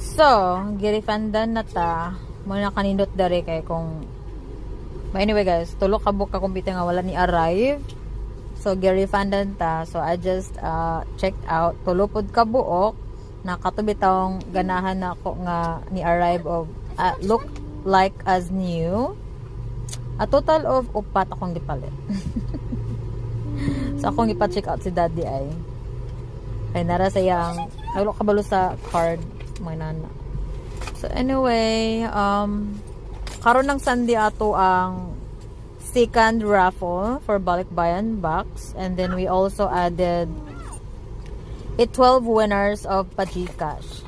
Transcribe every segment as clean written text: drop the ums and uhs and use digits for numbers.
So, girifandan na ta. Muna kanindot dare kay kung but anyway guys, tulo ka book ka kumpita nga wala ni arrive. So, girifandan ta. So, I just checked out. Tulo pod ka buok. Nakatubitong ganahan na ako nga ni arrive of look like as new. A total of 4 akong gipalit. So, akong ipa-check out si daddy ay nara sayang ay kabalo sa card mga nana. So anyway, karon ng Sunday ato ang second raffle for Balikbayan box, and then we also added 12 winners of Pagcash.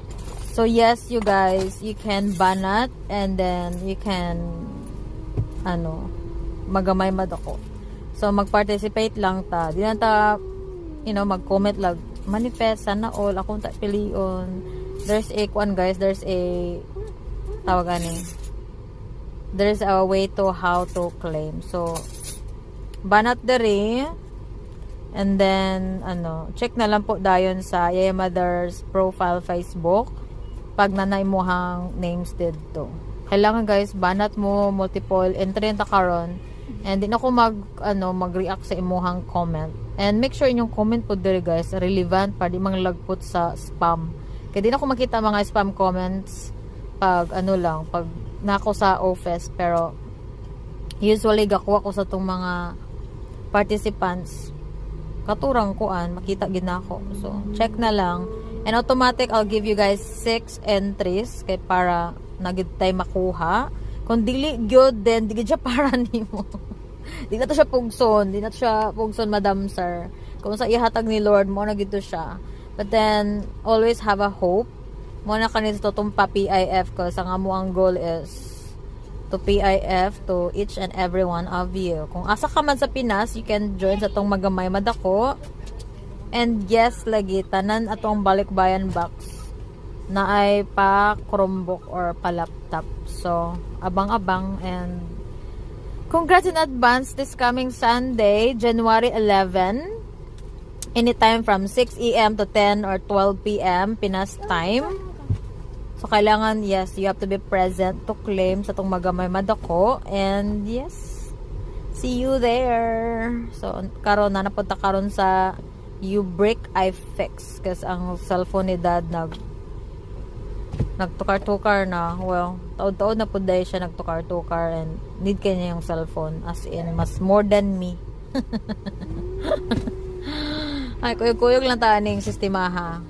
So yes, you guys, you can banat and then you can magamay madako. So mag-participate lang ta. Di na ta mag-comment lang manifest sana all akong ta pilion. There's a guys, there's a there's a way to how to claim. So banat dere, and then check na lang po dayon sa Yaya Mother's profile Facebook pag nanay mo hang names dito. Kailangan guys banat mo multiple entry ta karon, and din ako mag-react sa imuhang comment. And make sure inyong comment po dere guys relevant para di manglagpot sa spam. Kaya di na ako makita mga spam comments pag pag nako sa office, pero usually gakuha ko sa tong mga participants katurang kuan makita gid nako. So check na lang, and automatic I'll give you guys 6 entries kay para nagid tay makuha. Kung dili gyud then di gyud siya para nimo. Di na to siya pugson madam sir. Kung sa ihatag ni Lord mo na gito siya. But then always have a hope. Mo na kanito tong pa-PIF ko sa nga mo ang goal is to PIF to each and every one of you. Kung asa ka man sa Pinas, you can join sa tong magamay madako. And yes, lagi tanan atong Balikbayan box na ay pa Chromebook or pa laptop. So abang-abang, and congrats in advance this coming Sunday, January 11. Anytime from 6 AM to 10 or 12 PM Pinas time. So kailangan, yes, you have to be present to claim sa tong magamay madako. And yes, see you there. So karon na napunta karon sa Ubrick iFix kasi ang cellphone ni dad nagtukar-tukar na. Well, taod-taod na pud day siya nagtukar-tukar, and need kanya yung cellphone, as in mas more than me. Ay, kuyog-kuyog lang ta aning sistema ha.